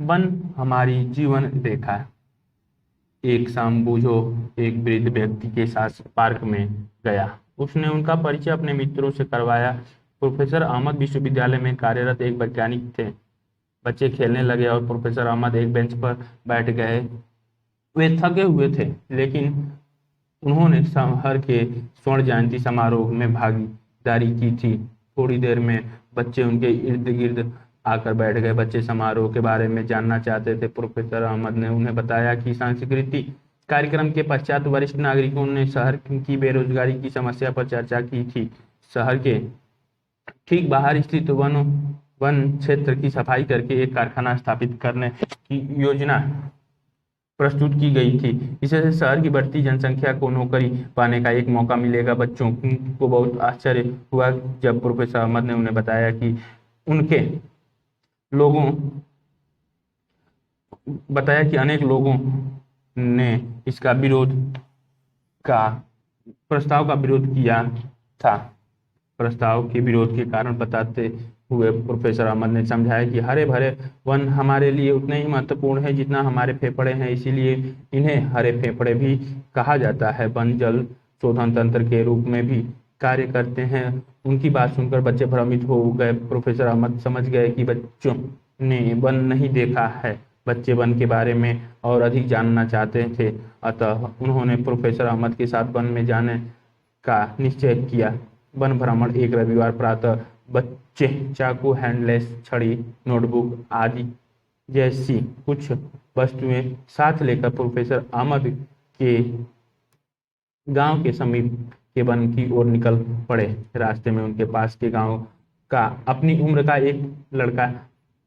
One हमारी जीवन रेखा है। एक शाम बूझो एक वृद्ध व्यक्ति के साथ पार्क में गया। उसने उनका परिचय अपने मित्रों से करवाया। प्रोफेसर अहमद विश्वविद्यालय में कार्यरत एक वैज्ञानिक थे। बच्चे खेलने लगे और प्रोफेसर अहमद एक बेंच पर बैठ गए। वे थके हुए थे, लेकिन उन्होंने शहर के स्वर्ण जयंती समारोह में भागीदारी की थी। थोड़ी देर में बच्चे उनके इर्द गिर्द आकर बैठ गए। बच्चे समारोह के बारे में जानना चाहते थे। प्रोफेसर अहमद ने उन्हें बताया कि सांस्कृतिक कार्यक्रम के पश्चात वरिष्ठ नागरिकों ने शहर की बेरोजगारी की समस्या पर चर्चा की थी। शहर के ठीक बाहर स्थित वन क्षेत्र की सफाई करके एक कारखाना स्थापित करने की योजना प्रस्तुत की गई थी। इससे शहर की बढ़ती जनसंख्या को नौकरी पाने का एक मौका मिलेगा। बच्चों को बहुत आश्चर्य हुआ जब प्रोफेसर अहमद ने उन्हें उनके लोगों बताया कि अनेक लोगों ने इसका का प्रस्ताव का विरोध किया था। प्रस्ताव के विरोध के कारण बताते हुए प्रोफेसर अहमद ने समझाया कि हरे भरे वन हमारे लिए उतने ही महत्वपूर्ण है जितना हमारे फेफड़े हैं, इसीलिए इन्हें हरे फेफड़े भी कहा जाता है। वन जल शोधन तंत्र के रूप में भी कार्य करते हैं। उनकी बात सुनकर बच्चे भ्रमित हो गए। प्रोफेसर अहमद समझ गए कि बच्चों ने वन नहीं देखा है। बच्चे वन के बारे में और अधिक जानना चाहते थे, अतः उन्होंने प्रोफेसर अहमद के साथ वन में जाने का निश्चय किया। वन भ्रमण एक रविवार प्रातः बच्चे चाकू, हैंडलेस छड़ी, नोटबुक आदि जैसी कुछ वस्तुएं साथ लेकर प्रोफेसर अहमद के गांव के समीप के वन की ओर निकल पड़े। रास्ते में उनके पास के गांव का अपनी उम्र का एक लड़का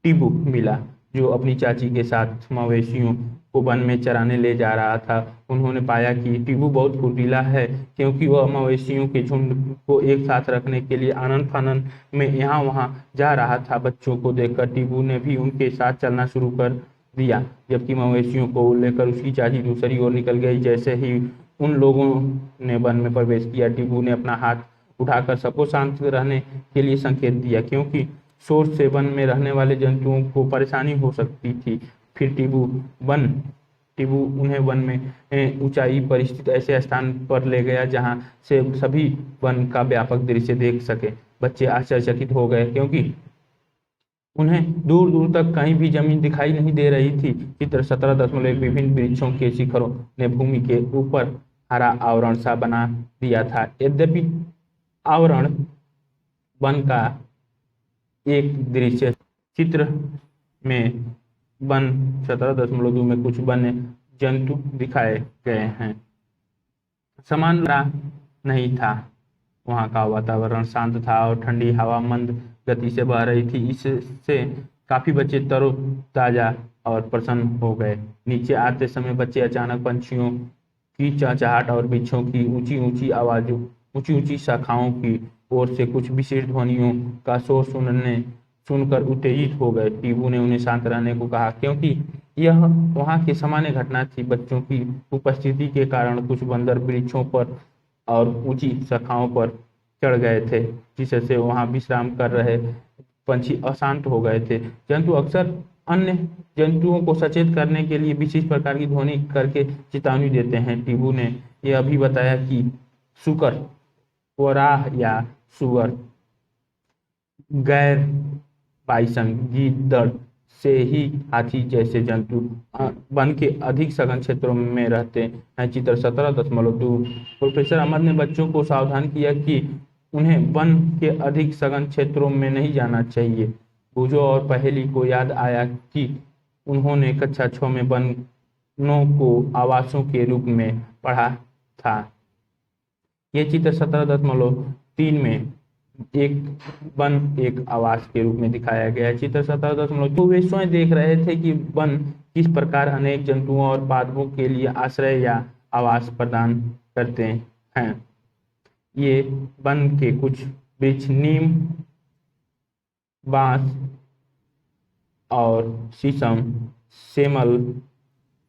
टीबू मिला, जो अपनी चाची के साथ मवेशियों को वन में चराने ले जा रहा था। उन्होंने पाया कि टीबू बहुत फुर्तीला है, क्योंकि वह मवेशियों के झुंड को एक साथ रखने के लिए आनन फानन में यहाँ वहाँ जा रहा था। बच्चों को देखकर टीबू ने भी उनके साथ चलना शुरू कर दिया, जबकि मवेशियों को लेकर उसकी चाची दूसरी ओर निकल गई। जैसे ही उन लोगों ने वन में प्रवेश किया, टीबू ने अपना हाथ उठाकर सबको शांत रहने के लिए संकेत दिया, क्योंकि शोर से वन में रहने वाले जंतुओं को परेशानी हो सकती थी। फिर टीबू उन्हें वन में ऊंचाई पर स्थित ऐसे स्थान पर ले गया जहां से सभी वन का व्यापक दृश्य देख सके। बच्चे आश्चर्यचकित हो गए, क्योंकि उन्हें दूर दूर तक कहीं भी जमीन दिखाई नहीं दे रही थी। चित्र 17.1 विभिन्न वृक्षों के शिखरों ने भूमि के ऊपर हरा आवरण सा बना दिया था। यद्यपि आवरण वन का एक दृश्य चित्र में वन 17.2 में कुछ वन्य जंतु दिखाए गए हैं। समान नहीं था। वहां का वातावरण शांत था और ठंडी हवा मंद गति से बह रही थी। इससे काफी बच्चे तरोताजा और प्रसन्न हो गए। नीचे आते समय बच्चे अचानक पंछियों की चहचहाट और वृक्षों की ऊंची ऊंची आवाजों, ऊंची ऊंची शाखाओं की ओर से कुछ विशेष ध्वनियों का शोर सुनकर उत्तेजित हो गए। टीबू ने उन्हें शांत रहने को कहा, क्योंकि यह वहां की सामान्य घटना थी। बच्चों की उपस्थिति के कारण कुछ बंदर वृक्षों पर और ऊंची शाखाओं पर चढ़ गए थे, जिससे वहां विश्राम कर रहे पंछी अशांत हो गए थे। जंतु अक्सर अन्य जंतुओं को सचेत करने के लिए विशेष प्रकार की ध्वनि करके चेतावनी देते हैं। टीबू ने यह भी बताया कि सुकर, कोराह या सुअर, गैर बाइसन, गीदड़ से ही हाथी जैसे जंतु वन के अधिक सघन क्षेत्रों में रहते हैं। चित्र 17.2 प्रोफेसर अहमद ने बच्चों को सावधान किया कि उन्हें वन के अधिक सघन क्षेत्रों में नहीं जाना चाहिए। बूझो और पहेली को याद आया कि उन्होंने कक्षा 6 में वनों को आवासों के रूप में पढ़ा था। ये चित्र 17.3 में एक आवास के रूप में दिखाया गया है। चित्र 17.2 वे स्वयं देख रहे थे कि वन किस प्रकार अनेक जंतुओं और पादपों के लिए आश्रय या आवास प्रदान करते हैं। ये वन के कुछ वृक्ष नीम, बांस और शीशम, सेमल,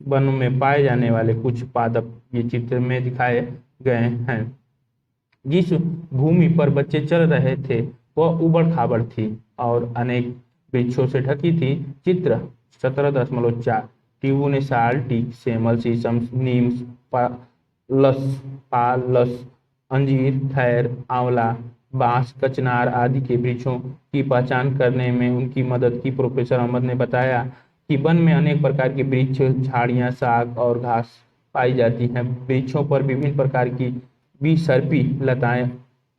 वनों में पाए जाने वाले कुछ पादप ये चित्र में दिखाए गए हैं। जिस भूमि पर बच्चे चल रहे थे वह उबड़ खाबड़ थी और अनेक वृक्षों से ढकी थी। चित्र 17.4 ट्यूबुनेसाल टीक, सेमल, शीशम, नीम, पालस, अंजीर, खैर, आंवला, बांस, कचनार आदि के वृक्षों की पहचान करने में उनकी मदद की। प्रोफेसर अहमद ने बताया कि वन में अनेक प्रकार के वृक्ष, झाड़ियां, शाक और घास पाई जाती हैं। वृक्षों पर विभिन्न प्रकार की विसर्पी लताएं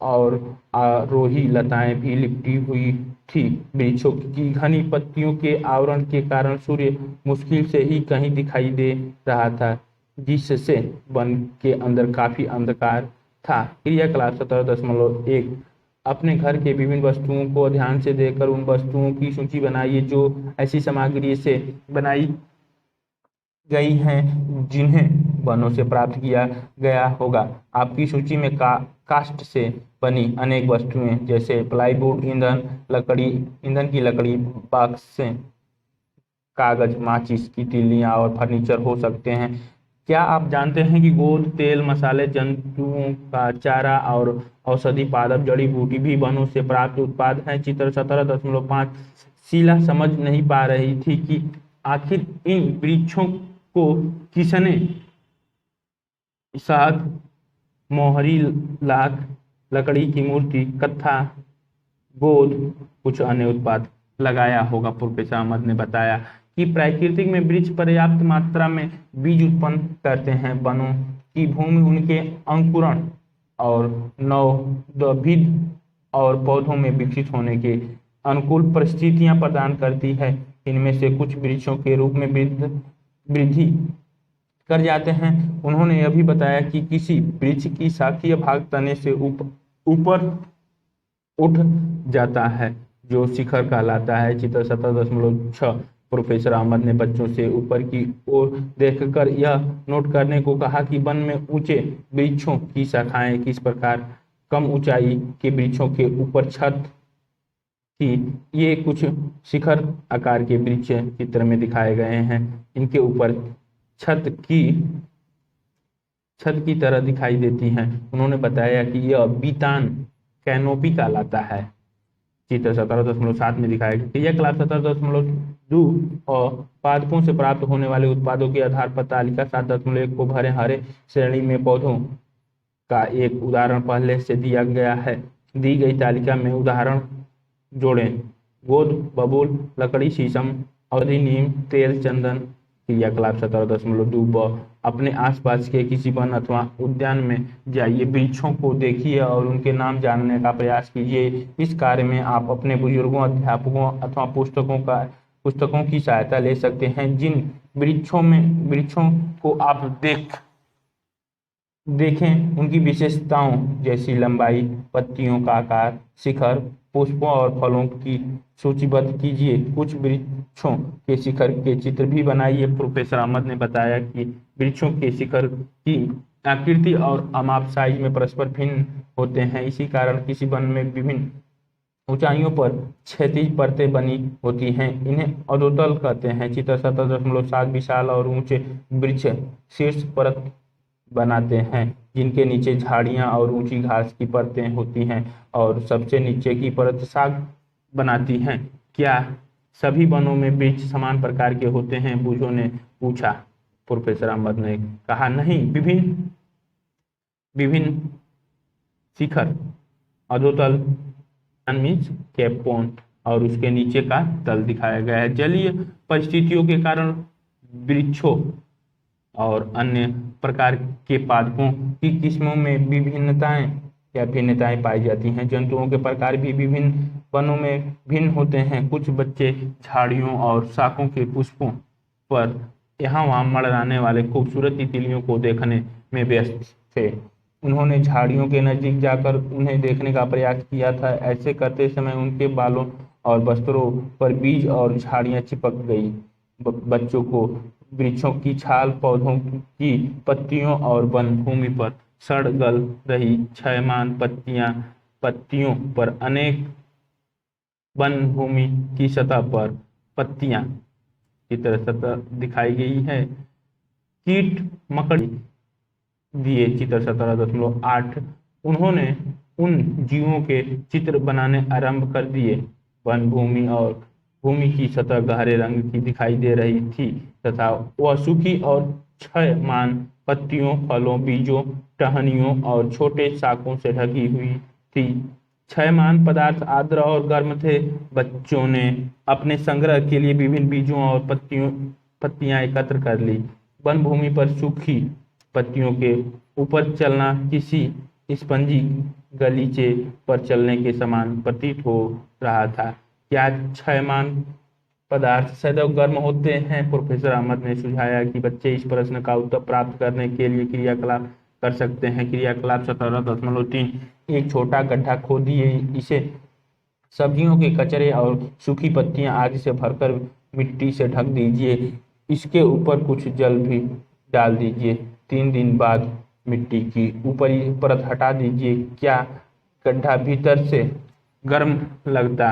और आरोही लताएं भी लिपटी हुई थी। वृक्षों की घनी पत्तियों के आवरण के कारण सूर्य मुश्किल से ही कहीं दिखाई दे रहा था, जिससे वन के अंदर काफी अंधकार था। क्रियाकलाप 17.1 अपने घर के विभिन्न वस्तुओं को ध्यान से देखकर उन वस्तुओं की सूची बनाइए जो ऐसी सामग्री से बनाई गई हैं जिन्हें वनों से प्राप्त किया गया होगा। आपकी सूची में काष्ठ से बनी अनेक वस्तुएं जैसे प्लाईवुड, ईंधन की लकड़ी, बक्से, कागज, माचिस की तीलियां और फर्नीचर हो सकते हैं। क्या आप जानते हैं कि गोंद, तेल, मसाले, जंतुओं का चारा और औषधि पादप जड़ी बूटी भी वनों से प्राप्त उत्पाद हैं। चित्र 17.5 शीला समझ नहीं पा रही थी कि आखिर इन वृक्षों को किसने शहद, मोहरी, लाख, लकड़ी की मूर्ति, कत्था, गोंद, कुछ अन्य उत्पाद लगाया होगा। प्रोफेसर अहमद ने बताया कि प्रकृति में वृक्ष पर्याप्त मात्रा में बीज उत्पन्न करते हैं। वनों की भूमि उनके अंकुरण और नवोद्भिद और पौधों में विकसित होने के अनुकूल परिस्थितियां प्रदान करती है। इनमें से कुछ वृक्षों के रूप में वृद्धि कर जाते हैं। उन्होंने यह भी बताया कि किसी वृक्ष की शाखीय भाग तने से ऊपर उठ जाता है जो शिखर कहलाता है। चित्र 17.6 प्रोफेसर अहमद ने बच्चों से ऊपर की ओर देखकर यह नोट करने को कहा कि वन में ऊंचे वृक्षों की शाखाएं किस प्रकार कम ऊंचाई के वृक्षों के ऊपर छत थी। ये कुछ शिखर आकार के वृक्ष चित्र में दिखाए गए हैं। इनके ऊपर छत की तरह दिखाई देती हैं। उन्होंने बताया कि यह बीतान कैनोपी कहलाता है। चित्र 17.7 में दिखाया गया। क्रियाकलाप 17.2 और पादपों से प्राप्त होने वाले उत्पादों के आधार पर तालिका 7.1 को भरे। हरे श्रेणी में पौधों का एक उदाहरण पहले से दिया गया है। दी गई तालिका में उदाहरण जोड़ें। गोंद, बबूल, लकड़ी, शीशम, औषधि, नीम, तेल, चंदन। क्रियाकलाप 17.2 अपने आसपास के किसी वन अथवा उद्यान में जाइए, वृक्षों को देखिए और उनके नाम जानने का प्रयास कीजिए। इस कार्य में आप अपने बुजुर्गों, अध्यापकों अथवा पुस्तकों की सहायता ले सकते हैं। जिन वृक्षों को आप देखें उनकी विशेषताओं जैसी लंबाई, पत्तियों का आकार, शिखर, पुष्पों और फलों की सूचीबद्ध कीजिए। कुछ वृक्षों के शिखर के चित्र भी बनाइए। प्रोफेसर अहमद ने बताया कि वृक्षों के शिखर की आकृति और अमाप साइज में परस्पर भिन्न होते हैं। इसी कारण किसी वन में विभिन्न ऊंचाइयों पर क्षैतिज परतें बनी होती हैं। इन्हें अधोतल कहते हैं। चित्र 17.7 विशाल और ऊंचे वृक्ष शीर्ष परत बनाते हैं जिनके नीचे झाड़ियां और ऊंची घास की परतें होती हैं और सबसे नीचे की परत शाक बनाती हैं। क्या सभी वनों में वृक्ष समान प्रकार के होते हैं? बुझो ने पूछा। प्रोफेसर अहमद ने कहा, नहीं, विभिन्न शिखर, अधोतल मीन्स कैपोन और उसके नीचे का तल दिखाया गया है। जलीय परिस्थितियों के कारण वृक्षों और अन्य प्रकार के पादपों की किस्मों में भिन्नताएं पाई जाती हैं। जंतुओं के प्रकार भी विभिन्न वनों में भिन्न होते हैं। कुछ बच्चे झाड़ियों और शाखों के पुष्पों पर यहाँ वहाँ मंडराने वाले खूबसूरत तितलियों को देखने में व्यस्त थे। उन्होंने झाड़ियों के नजदीक जाकर उन्हें देखने का प्रयास किया था। ऐसे करते समय उनके बालों और वस्त्रों पर बीज और झाड़ियां चिपक गई। बच्चों को वृक्षों की छाल, पौधों की पत्तियों और वन भूमि पर सड़ गल रही क्षयमान पत्तियों पर अनेक वन भूमि की सतह पर पत्तियां की तरह दिखाई गई है। कीट मकड़ी दिए। चित्र 17.8 उन्होंने उन जीवों के चित्र बनाने आरंभ कर दिए। वन भूमि और भूमि की सतह गहरे रंग की दिखाई दे रही थी तथा वह सूखी और क्षयमान पत्तियों, फलों, बीजों, टहनियों और छोटे शाखों से ढकी हुई थी। क्षयमान पदार्थ आर्द्र और गर्म थे। बच्चों ने अपने संग्रह के लिए विभिन्न बीजों और पत्तियां एकत्र कर ली। वन भूमि पर सूखी पत्तियों के ऊपर चलना किसी स्पंजी गलीचे पर चलने के समान प्रतीत हो रहा था। क्या क्षयमान पदार्थ सदैव गर्म होते हैं? प्रोफेसर अहमद ने सुझाया कि बच्चे इस प्रश्न का उत्तर प्राप्त करने के लिए क्रियाकलाप कर सकते हैं। क्रियाकलाप 17.3 एक छोटा गड्ढा खोदिए, इसे सब्जियों के कचरे और सूखी पत्तियां आदि से भरकर मिट्टी से ढक दीजिए। इसके ऊपर कुछ जल भी डाल दीजिए। 3 दिन बाद मिट्टी की ऊपरी परत हटा दीजिए। क्या गड्ढा भीतर से गर्म लगता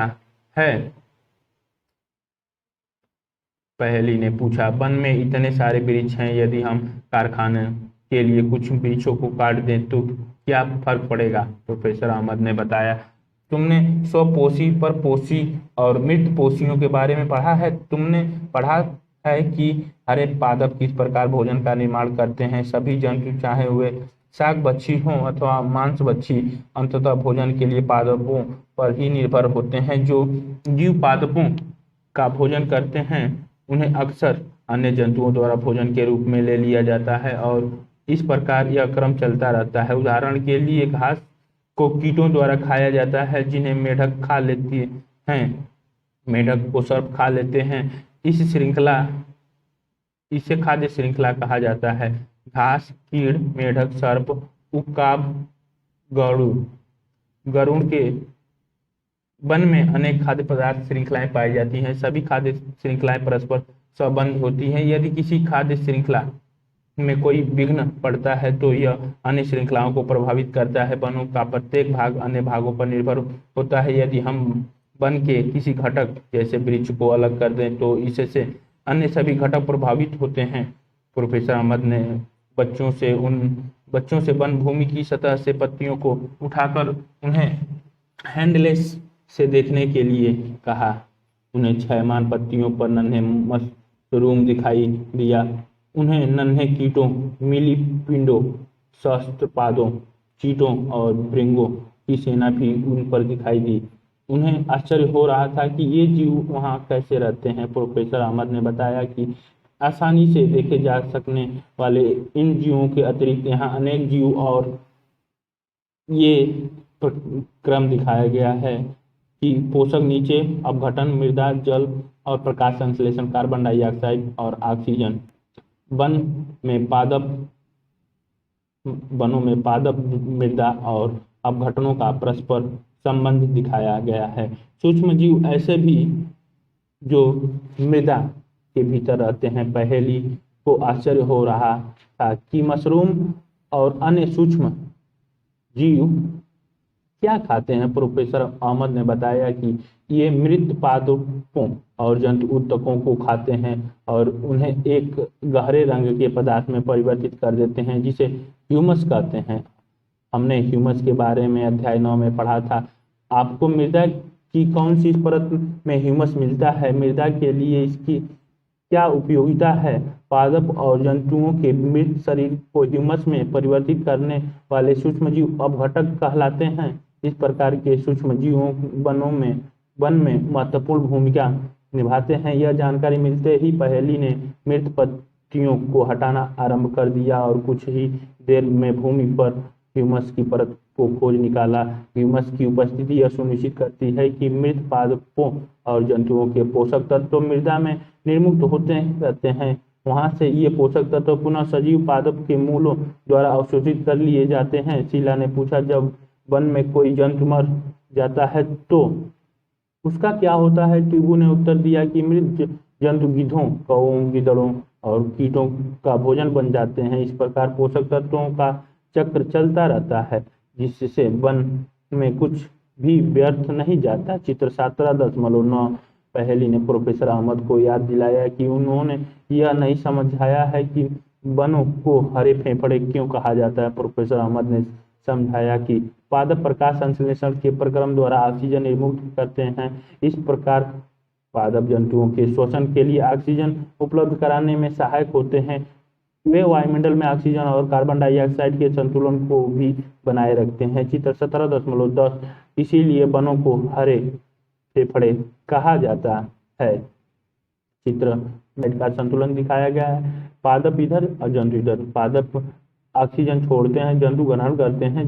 है? पहेली ने पूछा। वन में इतने सारे वृक्ष हैं, यदि हम कारखाने के लिए कुछ वृक्षों को काट दें तो क्या फर्क पड़ेगा? प्रोफेसर अहमद ने बताया। तुमने स्वपोषी, परपोषी और मृतपोषियों के बारे में पढ़ा है। तुमने पढ़ा है कि हरे पादप किस प्रकार भोजन का निर्माण करते हैं। सभी जंतु, चाहे वे शाक बच्छी हों अथवा मांस बच्छी, अंततः भोजन के लिए पादपों पर ही निर्भर होते हैं। जो जीव पादपों का भोजन करते हैं उन्हें अक्सर अन्य जंतुओं द्वारा भोजन के रूप में ले लिया जाता है और इस प्रकार यह क्रम चलता रहता है। उदाहरण के लिए घास को कीटों द्वारा खाया जाता है, जिन्हें मेढक खा लेते हैं। मेढक को सर्प खा लेते हैं। इसे खाद्य श्रृंखला कहा जाता है। घास, कीड़, मेढक, सर्प, उकाब, गरुड़ के वन में अनेक खाद्य पदार्थ श्रृंखलाएं पाई जाती हैं। सभी खाद्य श्रृंखलाएं परस्पर संबंध होती हैं। यदि किसी खाद्य श्रृंखला में कोई विघ्न पड़ता है तो यह अन्य श्रृंखलाओं को प्रभावित करता है। वनों का प्रत्येक भाग अन्य भागों पर निर्भर होता है। यदि हम वन के किसी घटक जैसे वृक्ष को अलग कर दें तो इससे अन्य सभी घटक प्रभावित होते हैं। प्रोफेसर अहमद ने बच्चों से वन भूमि की सतह से पत्तियों को उठाकर उन्हें हैंडलेस से देखने के लिए कहा। उन्हें क्षयमान पत्तियों पर नन्हे मशरूम दिखाई दिया। उन्हें नन्हे कीटों, मिलीपिंडों, सहस्त्रपादों, चींटों और भृंगों की सेना भी उन पर दिखाई दी। उन्हें आश्चर्य हो रहा था कि ये जीव वहां कैसे रहते हैं। प्रोफेसर अहमद ने बताया कि आसानी से देखे जा सकने वाले इन जीवों के अतिरिक्त यहाँ अनेक जीव और ये क्रम दिखाया गया है कि पोषक नीचे अपघटन, मृदा, जल और प्रकाश संश्लेषण, कार्बन डाइऑक्साइड और ऑक्सीजन। वनों में पादप, मृदा और अपघटनों का परस्पर संबंध दिखाया गया है। सूक्ष्म जीव ऐसे भी जो मृदा के भीतर रहते हैं। पहेली को आश्चर्य हो रहा था कि मशरूम और अन्य सूक्ष्म जीव क्या खाते हैं। प्रोफेसर अहमद ने बताया कि ये मृत पादपों और जंतु ऊतकों को खाते हैं और उन्हें एक गहरे रंग के पदार्थ में परिवर्तित कर देते हैं, जिसे ह्यूमस कहते हैं। हमने ह्यूमस के बारे में अध्याय 9 में पढ़ा था। आपको मृदा की कौन सी परत में ह्यूमस मिलता है? मृदा के लिए इसकी क्या उपयोगिता है? पादप और जंतुओं के मृत शरीर को ह्यूमस में परिवर्तित करने वाले सूक्ष्मजीव अपघटक कहलाते हैं। इस प्रकार के सूक्ष्मजीवों वन में महत्वपूर्ण भूमिका निभाते हैं। यह जानकारी मिलते ही पहेली ने मृत पत्तियों को हटाना आरंभ कर दिया और कुछ ही देर में भूमि पर ह्यूमस की परत को खोज निकाला। ह्यूमस की उपस्थिति यह सुनिश्चित करती है कि मृत पादपों और जंतुओं के पोषक तत्व मृदा में निर्मुक्त होते रहते हैं। वहां से ये पोषक तत्व पुनः सजीव पादप के मूलों द्वारा अवशोषित कर लिए जाते हैं। शीला ने पूछा, जब वन में कोई जंतु मर जाता है तो उसका क्या होता है? टिब्बू ने उत्तर दिया कि मृत जंतु गिद्धों, कौओं, गिद्धड़ों और कीटों का भोजन बन जाते हैं। इस प्रकार पोषक तत्वों का चक्र चलता रहता है, जिससे वन में कुछ भी व्यर्थ नहीं जाता। चित्र 17.9 पहेली ने प्रोफेसर अहमद को याद दिलाया कि उन्होंने यह नहीं समझाया है कि वनों को हरे फेफड़े क्यों कहा जाता है। प्रोफेसर अहमद ने समझाया कि पादप प्रकाश संश्लेषण के प्रक्रम द्वारा ऑक्सीजन निर्मुक्त करते हैं। इस प्रकार पादप जंतुओं के श्वसन के लिए ऑक्सीजन उपलब्ध कराने में सहायक होते हैं। वे वायुमंडल में ऑक्सीजन और कार्बन डाइऑक्साइड के संतुलन को भी बनाए रखते हैं। चित्र 17.10। इसीलिए वनों को हरे फेफड़े कहा जाता है। चित्र में का संतुलन दिखाया गया है। पादप इधर और जंतु इधर। पादप ऑक्सीजन छोड़ते हैं, जंतु ग्रहण करते हैं।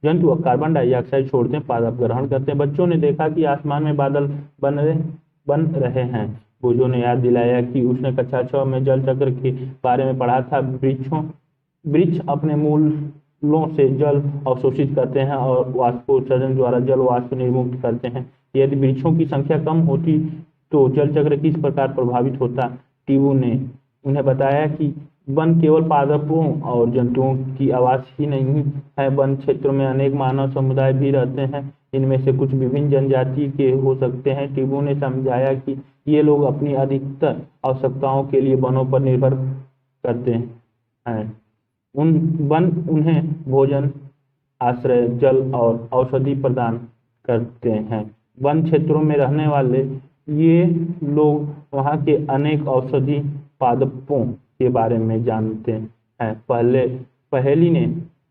जंतु कार्बन डाइऑक्साइड छोड़ते हैं, पादप ग्रहण करते हैं। बच्चों ने देखा कि आसमान में बादल बन रहे हैं। बोझों ने याद दिलाया कि उसने कक्षा 6 में जल चक्र के बारे में पढ़ा था। वृक्ष अपने मूलों से जल अवशोषित करते हैं और वाष्पोत्सर्जन द्वारा जल वाष्प निर्मुक्त करते हैं। यदि वृक्षों की संख्या कम होती तो जल चक्र किस प्रकार प्रभावित होता। टिब्बू ने उन्हें बताया कि वन केवल पादपों और जंतुओं की आवास ही नहीं है, वन क्षेत्र में अनेक मानव समुदाय भी रहते हैं। इनमें से कुछ विभिन्न जनजाति के हो सकते हैं। टिब्बू ने समझाया कि ये लोग अपनी अधिकतर आवश्यकताओं के लिए वनों पर निर्भर करते हैं। वन उन्हें भोजन, आश्रय, जल और औषधि प्रदान करते हैं। वन क्षेत्रों में रहने वाले ये लोग वहाँ के अनेक औषधि पादपों के बारे में जानते हैं। पहेली ने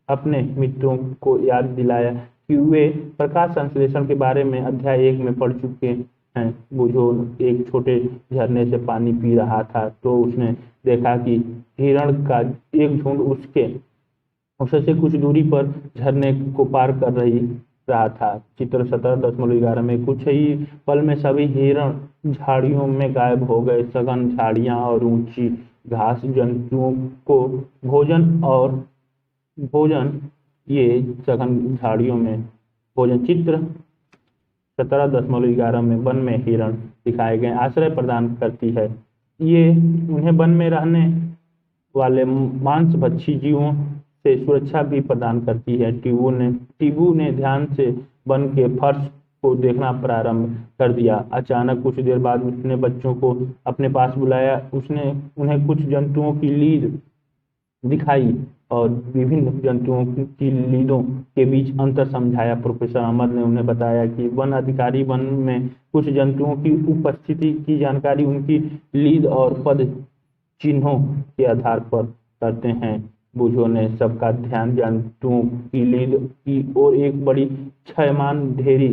अपने मित्रों को याद दिलाया कि वे प्रकाश संश्लेषण के बारे में अध्याय 1 में पढ़ चुके हैं। बुझो एक छोटे झरने से पानी पी रहा था तो उसने देखा कि हिरण का एक झुंड उससे कुछ दूरी पर झरने को पार कर रहा था। चित्र 17.11 में कुछ ही पल में सभी हिरण झाड़ियों में गायब हो गए। सघन झाड़ियां और ऊंची घास जंतुओं को भोजन ये सघन झाड़ियों में भोजन। चित्र 17.11 में वन में हिरण दिखाए गए आश्रय प्रदान करती है। ये उन्हें वन में रहने वाले मांसभक्षी जीवों से सुरक्षा भी प्रदान करती है। टिब्बू ने ध्यान से वन के फर्श को देखना प्रारंभ कर दिया। अचानक कुछ देर बाद उसने बच्चों को अपने पास बुलाया। उसने उन्हें कुछ जंतुओं की लीद दिखाई और विभिन्न जंतुओं की लीदों के बीच अंतर समझाया। प्रोफेसर अहमद ने उन्हें बताया कि वन अधिकारी वन में कुछ जंतुओं की उपस्थिति की जानकारी उनकी लीद और पद चिन्हों के आधार पर करते हैं। बुझो ने सबका ध्यान जंतुओं की लीद की ओर एक बड़ी क्षयमान ढेरी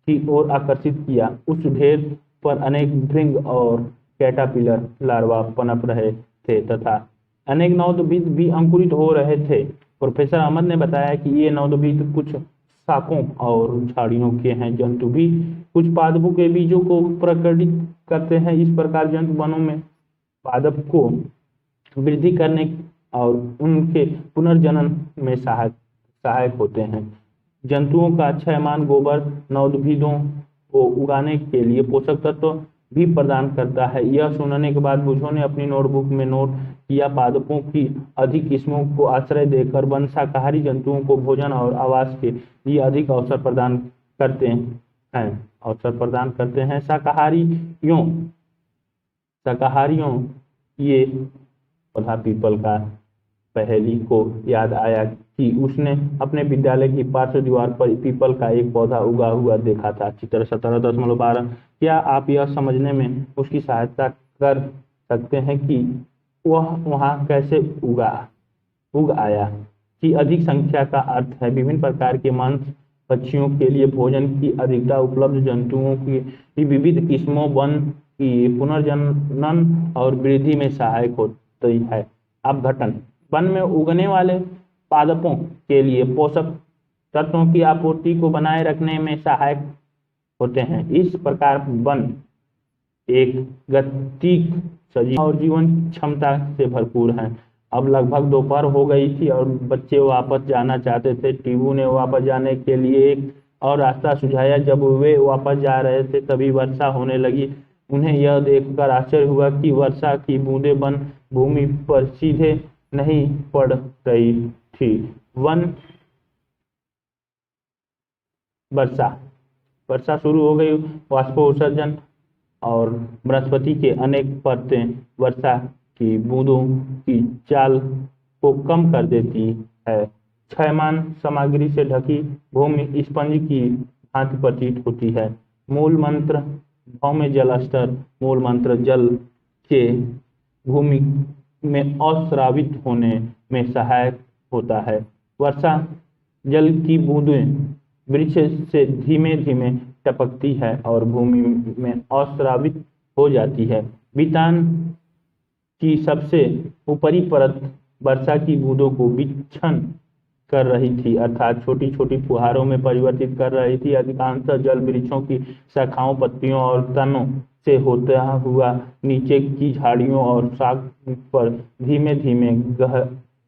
की ओर आकर्षित किया। उस ढेर पर अनेक भृंग और कैटापिलर लार्वा पनप रहे थे तथा अनेक नवोद्भिद भी अंकुरित हो रहे थे। प्रोफेसर अहमद ने बताया कि ये नवोद्भिद कुछ शाकों और झाड़ियों के हैं। जंतु भी कुछ पादपों के बीजों को प्रकटित करते हैं। इस प्रकार जंतु वनों में पादप को वृद्धि करने और उनके पुनर्जनन में सहायक होते हैं। जंतुओं का क्षयमान गोबर नवोद्भिदों को उगाने के लिए पोषक तत्व भी प्रदान करता है। यह सुनने के बाद बुझो ने अपनी नोटबुक में नोट किया। पादपों की अधिक किस्मों को आश्रय देकर वन शाकाहारी जंतुओं को भोजन और आवास के लिए अधिक अवसर प्रदान करते हैं। शाकाहारियों ये पौधा पीपल का पहेली को याद आया कि उसने अपने विद्यालय की पार्श्व दीवार पर पीपल का एक पौधा उगा हुआ देखा था। चित्र 17.12 क्या आप यह समझने में उसकी सहायता कर सकते हैं कि वह वहाँ कैसे उग आया। कि अधिक संख्या का अर्थ है विभिन्न प्रकार के मांस पक्षियों के लिए भोजन की अधिकता, उपलब्ध जंतुओं की विविध किस्मों, वन की पुनर्जनन और वृद्धि में सहायक होती है। अपघटन वन में उगने वाले पादपों के लिए पोषक तत्वों की आपूर्ति को बनाए रखने में सहायक होते हैं। इस प्रकार वन एक गतिक सजीव और जीवन क्षमता से भरपूर है। अब लगभग दोपहर हो गई थी और बच्चे वापस जाना चाहते थे। टिब्बू ने वापस जाने के लिए एक और रास्ता सुझाया। जब वे वापस जा रहे थे तभी वर्षा होने लगी। उन्हें यह देखकर आश्चर्य हुआ कि वर्षा की बूंदें वन भूमि पर सीधे नहीं पड़ रही थी। वर्षा शुरू हो गई। वाष्पोत्सर्जन और वनस्पति के अनेक परतें वर्षा की बूंदों की चाल को कम कर देती है। क्षयमान सामग्री से ढकी भूमि स्पंज की भांति प्रतीत होती है। मूल मंत्र भौम्य जल स्तर मूल मंत्र जल के भूमि में अस्रावित होने में सहायक होता है। वर्षा जल की बूंदें वृक्ष से धीमे धीमे टपकती है और भूमि में अस्रावित हो जाती है। बितान की सबसे ऊपरी परत वर्षा की बूंदों को विच्छन कर रही थी, अर्थात छोटी छोटी फुहारों में परिवर्तित कर रही थी। अधिकांश जल वृक्षों की शाखाओं, पत्तियों और तनों से होता हुआ नीचे की झाड़ियों और शाख पर धीमे धीमे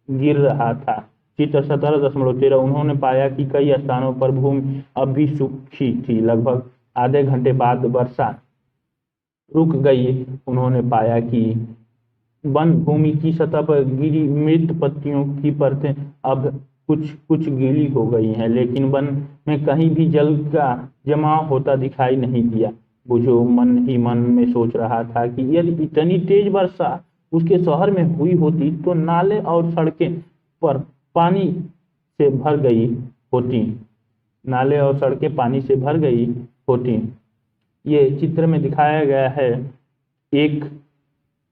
गिर रहा था। चित्र 17.13 उन्होंने पाया कि कई स्थानों पर भूमि अब भी सूखी थी। लगभग आधे घंटे बाद वर्षा रुक गई। उन्होंने पाया कि वन भूमि की सतह पर गिरी मृत पत्तियों की परतें अब कुछ कुछ गीली हो गई हैं, लेकिन वन में कहीं भी जल का जमाव होता दिखाई नहीं दिया। बुझो मन ही मन में सोच रहा था कि यदि इतनी तेज वर्षा उसके शहर में हुई होती तो नाले और सड़कें पर पानी से भर गई होती। नाले और सड़कें पानी से भर गई होती। ये चित्र में दिखाया गया है। एक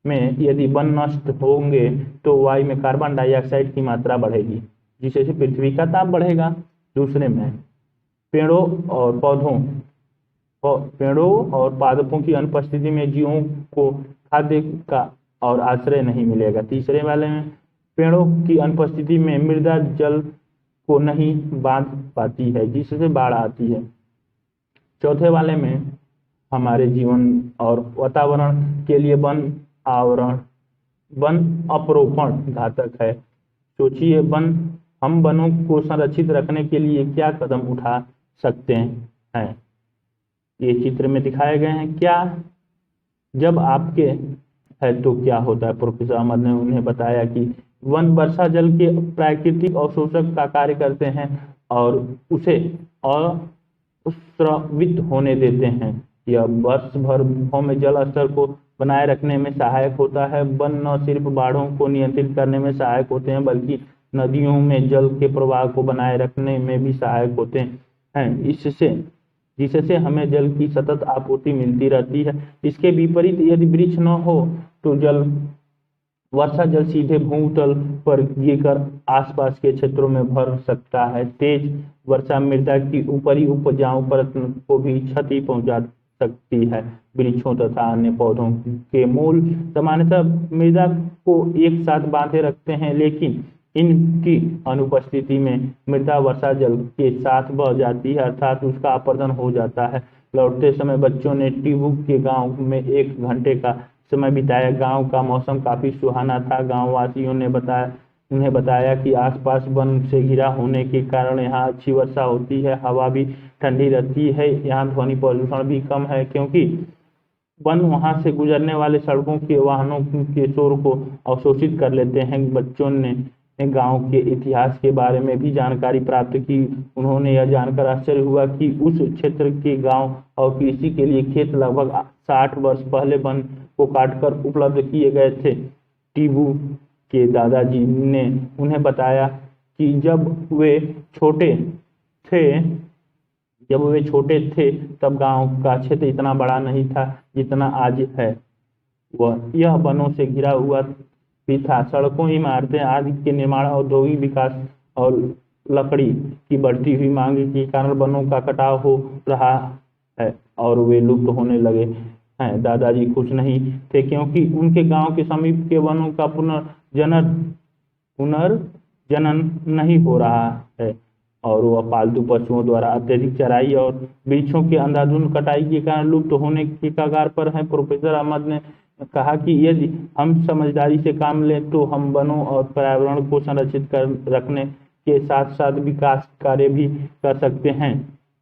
में यदि वन नष्ट होंगे तो वायु में कार्बन डाइऑक्साइड की मात्रा बढ़ेगी, जिससे पृथ्वी का ताप बढ़ेगा। दूसरे में पेड़ों और पादपों की अनुपस्थिति में जीवों को खाद्य का और आश्रय नहीं मिलेगा। तीसरे वाले में पेड़ों की अनुपस्थिति में मृदा जल को नहीं बांध पाती है, जिससे बाढ़ आती है। चौथे वाले में हमारे जीवन और वातावरण के लिए वन अपरोपण घातक है। सोचिए, हम वनों को संरक्षित रखने के लिए क्या कदम उठा सकते हैं। ये चित्र में दिखाए गए हैं। क्या जब आपके है तो क्या होता है। प्रोफेसर अहमद ने उन्हें बताया कि वन वर्षा जल के प्राकृतिक अवशोषक का कार्य करते हैं और उसे अस्रवित होने देते हैं। यह वर्ष भर भूमि जल स्तर को बनाए रखने में सहायक होता है। वन न सिर्फ बाढ़ों को नियंत्रित करने में सहायक होते हैं, बल्कि नदियों में जल के प्रवाह को बनाए रखने में भी सहायक होते हैं, जिससे हमें जल की सतत आपूर्ति मिलती रहती है। इसके विपरीत यदि वृक्ष न हो तो वर्षा जल सीधे भूतल पर गिरकर आसपास के क्षेत्रों में भर सकता है। तेज वर्षा मृदा की ऊपरी उपजाऊ परत को भी क्षति पहुंचा सकती है। वृक्षों तथा अन्य पौधों के मूल सामान्यतः मृदा को एक साथ बांधे रखते हैं, लेकिन इनकी अनुपस्थिति में मृदा वर्षा जल के साथ बह जाती है, अर्थात उसका अपरदन हो जाता है। लौटते समय बच्चों ने टिबू के गांव में 1 घंटे का समय बिताया। गांव का मौसम काफी सुहाना था। गांव वासियों ने उन्हें बताया कि आसपास वन से घिरा होने के कारण यहाँ अच्छी वर्षा होती है, हवा भी ठंडी रहती है, यहाँ ध्वनि प्रदूषण भी कम है, क्योंकि वन वहां से गुजरने वाले सड़कों के वाहनों के शोर को अवशोषित कर लेते हैं। बच्चों ने गांव के इतिहास के बारे में भी जानकारी प्राप्त की। उन्होंने यह जानकर आश्चर्य हुआ कि उस क्षेत्र के गांव और कृषि के लिए खेत लगभग 60 वर्ष पहले वन को काटकर उपलब्ध किए गए थे। टीबू के दादाजी ने उन्हें बताया कि जब वे छोटे थे तब गांव का क्षेत्र इतना बड़ा नहीं था जितना आज है। यह वनों से घिरा हुआ भी था। सड़कों, इमारतें आदि के निर्माण, औद्योगिक विकास और लकड़ी की बढ़ती हुई मांग के कारण वनों का कटाव हो रहा है और वे लुप्त होने लगे हैं। दादाजी खुश नहीं थे, क्योंकि उनके गांव के समीप के वनों का पुनर्जनन नहीं हो रहा है और वह पालतू पशुओं द्वारा अत्यधिक चराई और वृक्षों के अंधाधुंध कटाई के कारण लुप्त होने के कगार पर है। प्रोफेसर अहमद ने कहा कि यदि हम समझदारी से काम लें तो हम वनों और पर्यावरण को संरक्षित कर रखने के साथ साथ विकास कार्य भी कर सकते हैं।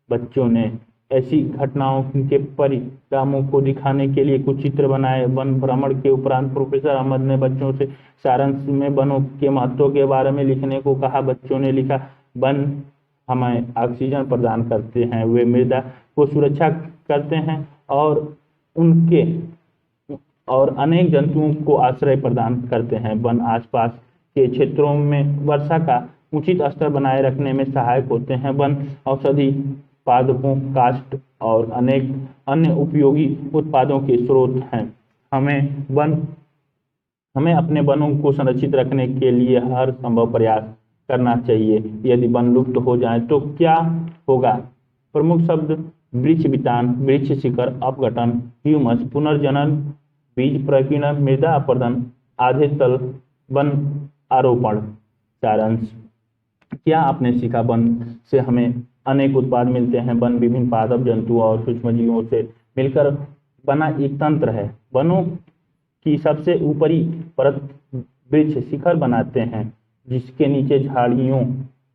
बच्चों ने ऐसी घटनाओं के परिणामों को दिखाने के लिए कुछ चित्र बनाए। वन भ्रमण के उपरांत प्रोफेसर अहमद ने बच्चों से सारांश में वनों के महत्व के बारे में लिखने को कहा। बच्चों ने लिखा, वन हमें ऑक्सीजन प्रदान करते हैं, वे मृदा को सुरक्षा करते हैं और अनेक जंतुओं को आश्रय प्रदान करते हैं। वन आसपास के क्षेत्रों में वर्षा का उचित स्तर बनाए रखने में सहायक होते हैं। वन औषधि पादपों, काष्ठ और अनेक अन्य उपयोगी उत्पादों के स्रोत हैं। हमें अपने वनों को संरक्षित रखने के लिए हर संभव प्रयास करना चाहिए। यदि वन लुप्त हो जाए तो क्या होगा? प्रमुख शब्द वृक्ष वितान, वृक्ष शिखर अपघटन, ह्यूमस पुनर्जनन, बीज प्रकीर्णन, मृदा अपरदन, आधे तल वन आरोपण। सारांश: क्या आपने सीखा? वन से हमें अनेक उत्पाद मिलते हैं। वन विभिन्न पादप, जंतुओं और सूक्ष्मजीवों से मिलकर बना एक तंत्र है। वनों की सबसे ऊपरी परत वृक्ष शिखर बनाते हैं, जिसके नीचे झाड़ियों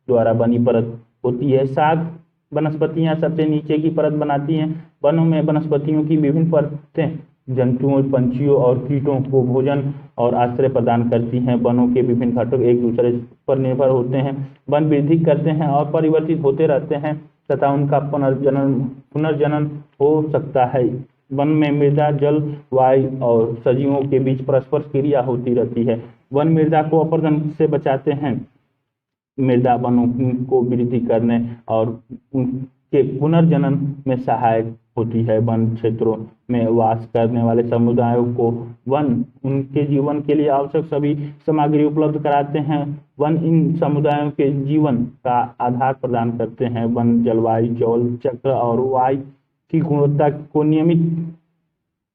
द्वारा बनी परत होती है। शाक वनस्पतियां सबसे नीचे की परत बनाती हैं। वनों में वनस्पतियों की विभिन्न परतें जंतुओं, पंछियों और कीटों को भोजन और आश्रय प्रदान करती हैं। वनों के विभिन्न घटक एक दूसरे पर निर्भर होते हैं। वन वृद्धि करते हैं और परिवर्तित होते रहते हैं तथा उनका पुनर्जनन हो सकता है। वन में मृदा, जल, वायु और सजीवों के बीच परस्पर क्रिया होती रहती है। वन मृदा को अपरदन से बचाते हैं। मृदा वनों को वृद्धि करने और उनके पुनर्जनन में सहायक होती है। वन क्षेत्रों में वास करने वाले समुदायों को वन उनके जीवन के लिए आवश्यक सभी सामग्री उपलब्ध कराते हैं। वन इन समुदायों के जीवन का आधार प्रदान करते हैं। वन जलवायु, जल चक्र और वायु की गुणवत्ता को नियमित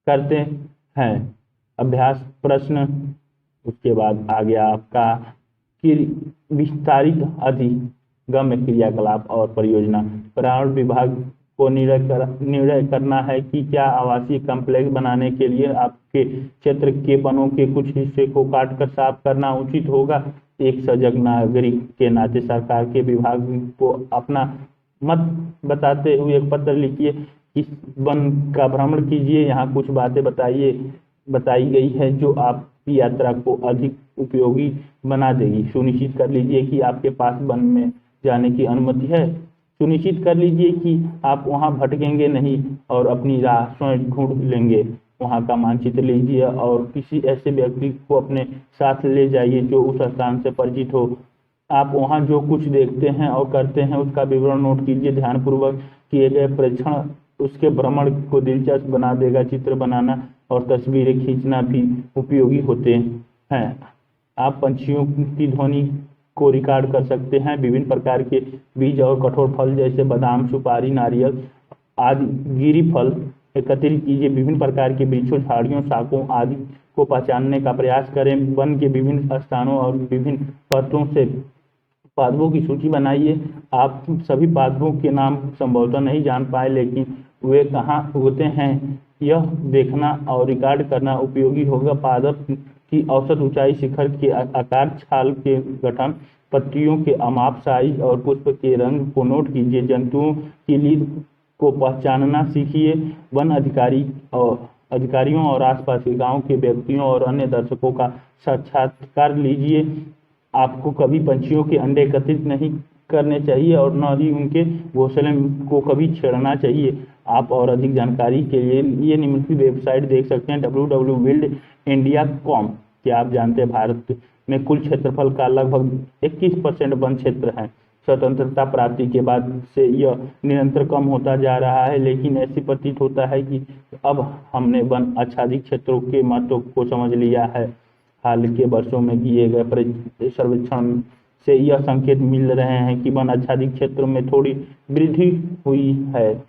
करते हैं। अभ्यास प्रश्न, उसके बाद आ गया आपका कि विस्तारित अधिगम्य क्रियाकलाप और परियोजना। पर्यावरण विभाग को निर्णय करना है कि क्या आवासीय कॉम्प्लेक्स बनाने के लिए आपके क्षेत्र के वनों के कुछ हिस्से को काटकर साफ करना उचित होगा। एक सजग नागरिक के नाते सरकार के विभाग को अपना मत बताते हुए एक पत्र लिखिए। इस वन का भ्रमण कीजिए। यहाँ कुछ बातें बताई गई है जो आपकी यात्रा को अधिक उपयोगी बना देगी। सुनिश्चित कर लीजिए कि आपके पास वन में जाने की अनुमति है। सुनिश्चित कर लीजिए कि आप वहां भटकेंगे नहीं और अपनी राह स्वयं ढूंढ लेंगे। वहां का मानचित्र लीजिए और किसी ऐसे व्यक्ति को अपने साथ ले जाइए जो उस स्थान से परिचित हो। आप वहां जो कुछ देखते हैं और करते हैं उसका विवरण नोट कीजिए। ध्यानपूर्वक किए गए प्रेक्षण उसके भ्रमण को दिलचस्प बना देगा। चित्र बनाना और तस्वीरें खींचना भी उपयोगी होते हैं। आप पंछियों की ध्वनि को रिकॉर्ड कर सकते हैं। विभिन्न प्रकार के बीज और कठोर फल जैसे बादाम, सुपारी, नारियल आदि गिरी फल एकत्रित कीजिए। विभिन्न प्रकार के वृक्षों, झाड़ियों, शाखों आदि को पहचानने का प्रयास करें। वन के विभिन्न स्थानों और विभिन्न परतों से पादपों की सूची बनाइए। आप सभी पादपों के नाम संभवतः नहीं जान पाए, लेकिन वे कहाँ होते हैं यह देखना और रिकॉर्ड करना उपयोगी होगा। पादप की औसत ऊंचाई, शिखर के आकार, छाल के गठन, पत्तियों के अमाप, साइज और पुष्प के रंग को नोट कीजिए। जंतुओं की लीद को पहचानना सीखिए। वन अधिकारियों और आसपास के गांव के व्यक्तियों और अन्य दर्शकों का साक्षात्कार लीजिए। आपको कभी पंछियों के अंडे एकत्रित नहीं करने चाहिए और न ही उनके घोंसले को कभी छेड़ना चाहिए। आप और अधिक जानकारी के लिए ये निम्नलिखित वेबसाइट देख सकते हैं: www.wildindia.com। क्या आप जानते हैं भारत में कुल क्षेत्रफल का लगभग 21% वन क्षेत्र है। स्वतंत्रता प्राप्ति के बाद से यह निरंतर कम होता जा रहा है, लेकिन ऐसी प्रतीत होता है कि अब हमने वन आच्छादित क्षेत्रों के महत्व को समझ लिया है। हाल के वर्षों में किए गए सर्वेक्षण से यह संकेत मिल रहे हैं कि वन आच्छादित क्षेत्रों में थोड़ी वृद्धि हुई है।